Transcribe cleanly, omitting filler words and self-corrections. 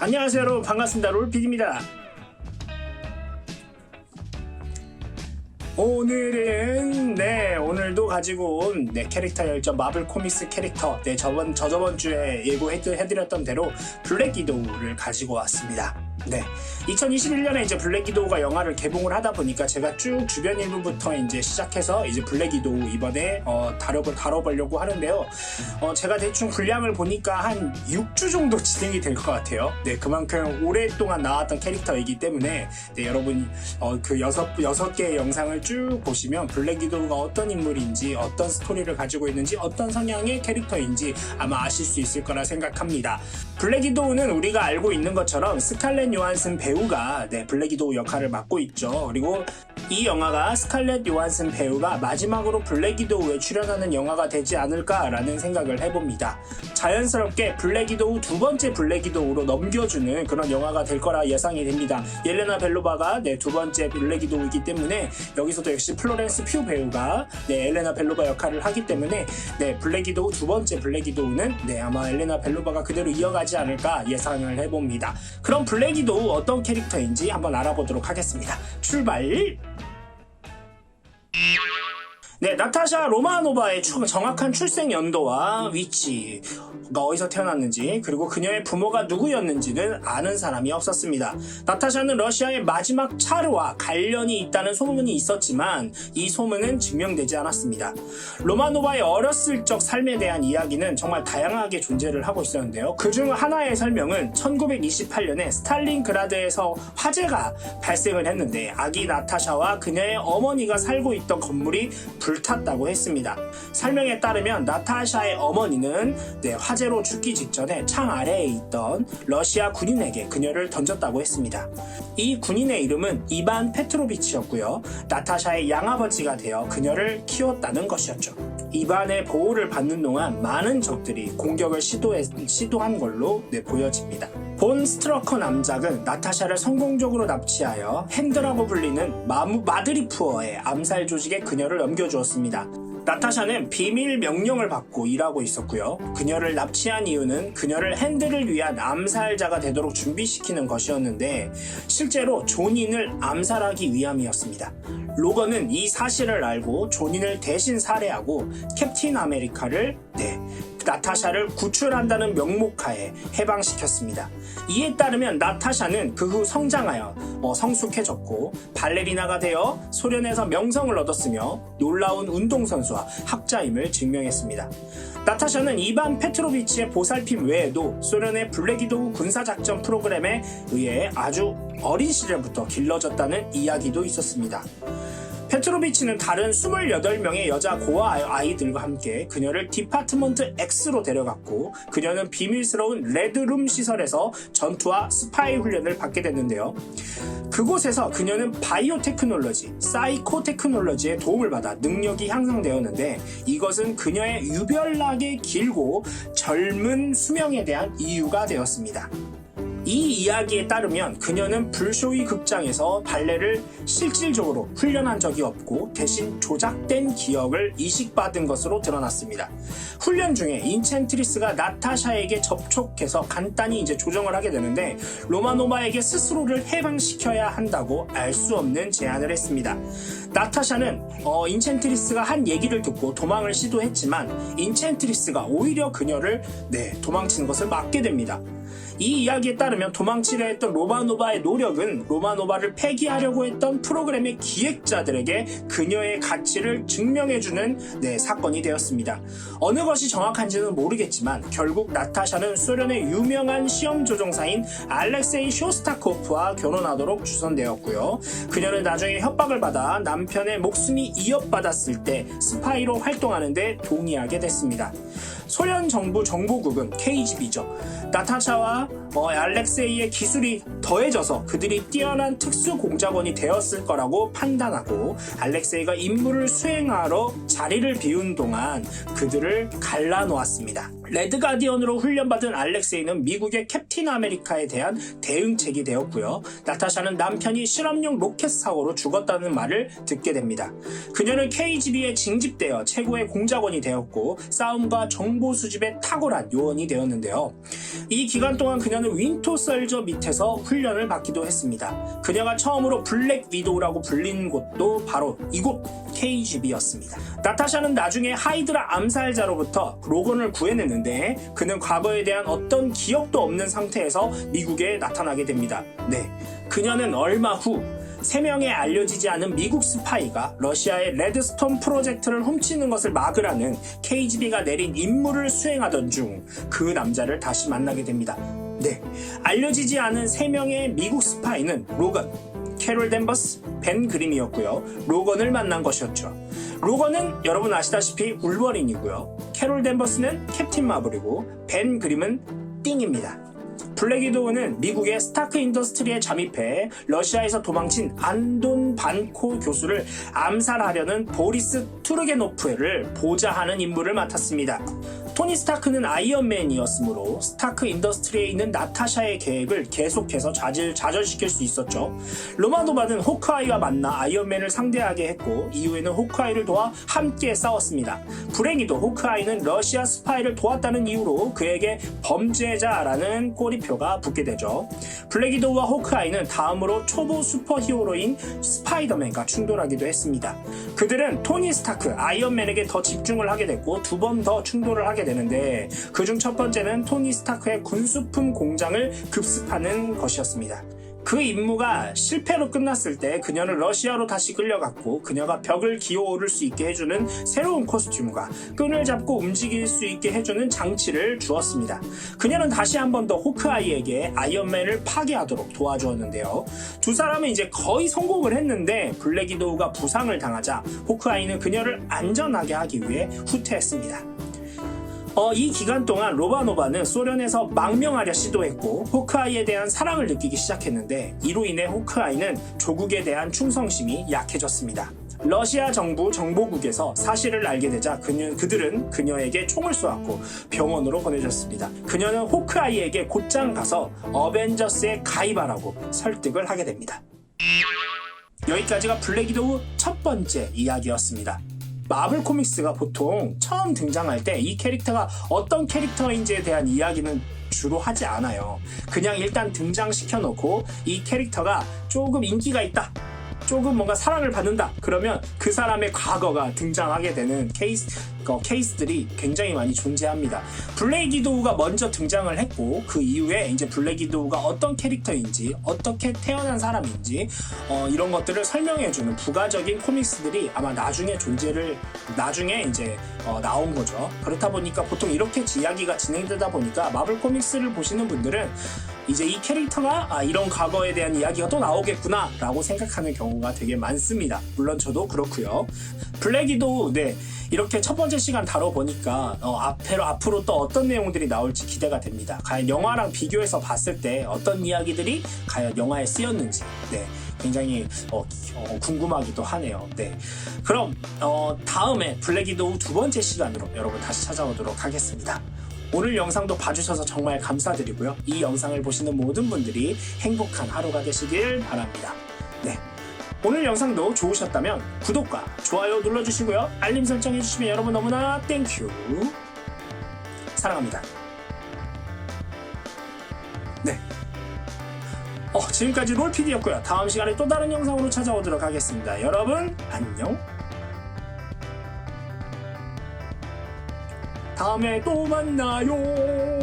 안녕하세요 여러분, 반갑습니다. 롤픽입니다. 오늘도 가지고 온 캐릭터 열정 마블 코믹스 캐릭터 저저번 주에 예고해드렸던 대로 블랙 위도우를 가지고 왔습니다. 2021년에 이제 블랙 위도우가 영화를 개봉을 하다 보니까 제가 쭉 주변 일부부터 이제 시작해서 이제 블랙 위도우 이번에 다뤄보려고 하는데요. 제가 대충 분량을 보니까 한 6주 정도 진행이 될 것 같아요. 그만큼 오랫동안 나왔던 캐릭터이기 때문에 여러분 그 6개의 영상을 쭉 보시면 블랙 위도우가 어떤 인물인지, 어떤 스토리를 가지고 있는지, 어떤 성향의 캐릭터인지 아마 아실 수 있을 거라 생각합니다. 블랙 위도우는 우리가 알고 있는 것처럼 스칼렛 요한슨 배우가 블랙 위도우 역할을 맡고 있죠. 그리고 이 영화가 스칼렛 요한슨 배우가 마지막으로 블랙 위도우에 출연하는 영화가 되지 않을까라는 생각을 해봅니다. 자연스럽게 블랙 위도우 두 번째 블랙 위도우로 넘겨주는 그런 영화가 될 거라 예상이 됩니다. 옐레나 벨로바가 두 번째 블랙 위도우이기 때문에 여기서도 역시 플로렌스 퓨 배우가 엘레나 벨로바 역할을 하기 때문에 블랙 위도우 두 번째 블랙 위도우는 아마 엘레나 벨로바가 그대로 이어가지 않을까 예상을 해봅니다. 그럼 블랙 위도우 어떤 캐릭터인지 한번 알아보도록 하겠습니다. 출발! 나타샤 로마노바의 정확한 출생 연도와 위치가 어디서 태어났는지, 그리고 그녀의 부모가 누구였는지는 아는 사람이 없었습니다. 나타샤는 러시아의 마지막 차르와 관련이 있다는 소문이 있었지만 이 소문은 증명되지 않았습니다. 로마노바의 어렸을 적 삶에 대한 이야기는 정말 다양하게 존재를 하고 있었는데요. 그중 하나의 설명은 1928년에 스탈린그라드에서 화재가 발생을 했는데 아기 나타샤와 그녀의 어머니가 살고 있던 건물이 불탔다고 했습니다. 설명에 따르면 나타샤의 어머니는 화재로 죽기 직전에 창 아래에 있던 러시아 군인에게 그녀를 던졌다고 했습니다. 이 군인의 이름은 이반 페트로비치였고요. 나타샤의 양아버지가 되어 그녀를 키웠다는 것이었죠. 이반의 보호를 받는 동안 많은 적들이 공격을 시도한 걸로 보여집니다. 본 스트러커 남작은 나타샤를 성공적으로 납치하여 핸드라고 불리는 마드리푸어의 암살 조직에 그녀를 넘겨주었습니다. 나타샤는 비밀 명령을 받고 일하고 있었고요. 그녀를 납치한 이유는 그녀를 핸드를 위한 암살자가 되도록 준비시키는 것이었는데 실제로 존인을 암살하기 위함이었습니다. 로건은 이 사실을 알고 존인을 대신 살해하고 캡틴 아메리카를 나타샤를 구출한다는 명목하에 해방시켰습니다. 이에 따르면 나타샤는 그 후 성장하여 성숙해졌고 발레리나가 되어 소련에서 명성을 얻었으며 놀라운 운동선수와 학자임을 증명했습니다. 나타샤는 이반 페트로비치의 보살핌 외에도 소련의 블랙 위도우 군사작전 프로그램에 의해 아주 어린 시절부터 길러졌다는 이야기도 있었습니다. 페트로비치는 다른 28명의 여자 고아 아이들과 함께 그녀를 디파트먼트 X로 데려갔고 그녀는 비밀스러운 레드룸 시설에서 전투와 스파이 훈련을 받게 됐는데요. 그곳에서 그녀는 바이오 테크놀로지, 사이코 테크놀로지의 도움을 받아 능력이 향상되었는데 이것은 그녀의 유별나게 길고 젊은 수명에 대한 이유가 되었습니다. 이 이야기에 따르면 그녀는 불쇼위 극장에서 발레를 실질적으로 훈련한 적이 없고 대신 조작된 기억을 이식받은 것으로 드러났습니다. 훈련 중에 인첸트리스가 나타샤에게 접촉해서 간단히 조정을 하게 되는데 로마노바에게 스스로를 해방시켜야 한다고 알 수 없는 제안을 했습니다. 나타샤는 인첸트리스가 한 얘기를 듣고 도망을 시도했지만 인첸트리스가 오히려 그녀를 도망치는 것을 막게 됩니다. 이 이야기에 따르면 도망치려 했던 로마노바의 노력은 로마노바를 폐기하려고 했던 프로그램의 기획자들에게 그녀의 가치를 증명해주는 사건이 되었습니다. 어느 것이 정확한지는 모르겠지만 결국 나타샤는 소련의 유명한 시험 조종사인 알렉세이 쇼스타코프와 결혼하도록 주선되었고요. 그녀는 나중에 협박을 받아 남편의 목숨이 위협받았을 때 스파이로 활동하는 데 동의하게 됐습니다. 소련 정부 정보국은 KGB죠. 나타샤와 알렉세이의 기술이 더해져서 그들이 뛰어난 특수공작원이 되었을 거라고 판단하고 알렉세이가 임무를 수행하러 자리를 비운 동안 그들을 갈라놓았습니다. 레드 가디언으로 훈련받은 알렉세이는 미국의 캡틴 아메리카에 대한 대응책이 되었고요. 나타샤는 남편이 실험용 로켓 사고로 죽었다는 말을 듣게 됩니다. 그녀는 KGB에 징집되어 최고의 공작원이 되었고 싸움과 정보 수집에 탁월한 요원이 되었는데요. 이 기간 동안 그녀는 윈터 솔저 밑에서 훈련을 받기도 했습니다. 그녀가 처음으로 블랙 위도우라고 불린 곳도 바로 이곳 KGB였습니다. 나타샤는 나중에 하이드라 암살자로부터 로건을 구해내는데 그는 과거에 대한 어떤 기억도 없는 상태에서 미국에 나타나게 됩니다. 네, 그녀는 얼마 후 3명의 알려지지 않은 미국 스파이가 러시아의 레드스톤 프로젝트를 훔치는 것을 막으라는 KGB가 내린 임무를 수행하던 중 그 남자를 다시 만나게 됩니다. 네, 알려지지 않은 3명의 미국 스파이는 로건, 캐롤 댄버스, 벤 그림이었고요. 로건을 만난 것이었죠. 로건은 여러분 아시다시피 울버린이고요. 캐롤 댄버스는 캡틴 마블이고 벤 그림은 띵입니다. 블랙 위도우는 미국의 스타크 인더스트리에 잠입해 러시아에서 도망친 안돈 반코 교수를 암살하려는 보리스 투르게노프를 보좌하는 임무를 맡았습니다. 토니 스타크는 아이언맨이었으므로 스타크 인더스트리에 있는 나타샤의 계획을 계속해서 좌절시킬 수 있었죠. 로마노바는 호크아이와 만나 아이언맨을 상대하게 했고 이후에는 호크아이를 도와 함께 싸웠습니다. 불행히도 호크아이는 러시아 스파이를 도왔다는 이유로 그에게 범죄자라는 꼬리표가 붙게 되죠. 블랙 위도우와 호크아이는 다음으로 초보 슈퍼히어로인 스파이더맨과 충돌하기도 했습니다. 그들은 토니 스타크, 아이언맨에게 더 집중을 하게 됐고 2번 더 충돌을 하게 되는데 그중 첫 번째는 토니 스타크의 군수품 공장을 급습하는 것이었습니다. 그 임무가 실패로 끝났을 때 그녀는 러시아로 다시 끌려갔고 그녀가 벽을 기어오를 수 있게 해주는 새로운 코스튬과 끈을 잡고 움직일 수 있게 해주는 장치를 주었습니다. 그녀는 다시 한 번 더 호크아이에게 아이언맨을 파괴하도록 도와주었는데요. 두 사람은 이제 거의 성공을 했는데 블랙 위도우가 부상을 당하자 호크아이는 그녀를 안전하게 하기 위해 후퇴했습니다. 이 기간 동안 로바노바는 소련에서 망명하려 시도했고 호크아이에 대한 사랑을 느끼기 시작했는데 이로 인해 호크아이는 조국에 대한 충성심이 약해졌습니다. 러시아 정부 정보국에서 사실을 알게 되자 그들은 그녀에게 총을 쏘았고 병원으로 보내졌습니다. 그녀는 호크아이에게 곧장 가서 어벤져스에 가입하라고 설득을 하게 됩니다. 여기까지가 블랙 위도우 첫 번째 이야기였습니다. 마블 코믹스가 보통 처음 등장할 때 이 캐릭터가 어떤 캐릭터인지에 대한 이야기는 주로 하지 않아요. 그냥 일단 등장시켜 놓고 이 캐릭터가 조금 인기가 있다, 조금 뭔가 사랑을 받는다 그러면 그 사람의 과거가 등장하게 되는 케이스들이 굉장히 많이 존재합니다. 블랙 위도우가 먼저 등장을 했고 그 이후에 이제 블랙 위도우가 어떤 캐릭터인지 어떻게 태어난 사람인지 이런 것들을 설명해주는 부가적인 코믹스들이 아마 나중에 이제 나온 거죠. 그렇다 보니까 보통 이렇게 이야기가 진행되다 보니까 마블 코믹스를 보시는 분들은 이제 이 캐릭터가 이런 과거에 대한 이야기가 또 나오겠구나 라고 생각하는 경우가 되게 많습니다. 물론 저도 그렇고요. 블랙 위도우 이렇게 첫 번째 시간 다뤄보니까 앞으로 또 어떤 내용들이 나올지 기대가 됩니다. 과연 영화랑 비교해서 봤을 때 어떤 이야기들이 과연 영화에 쓰였는지 굉장히 궁금하기도 하네요. 그럼 다음에 블랙 위도우 두 번째 시간으로 여러분 다시 찾아오도록 하겠습니다. 오늘 영상도 봐주셔서 정말 감사드리고요. 이 영상을 보시는 모든 분들이 행복한 하루가 되시길 바랍니다. 오늘 영상도 좋으셨다면 구독과 좋아요 눌러주시고요. 알림 설정 해주시면 여러분 너무나 땡큐. 사랑합니다. 지금까지 롤PD였고요. 다음 시간에 또 다른 영상으로 찾아오도록 하겠습니다. 여러분 안녕. 다음에 또 만나요.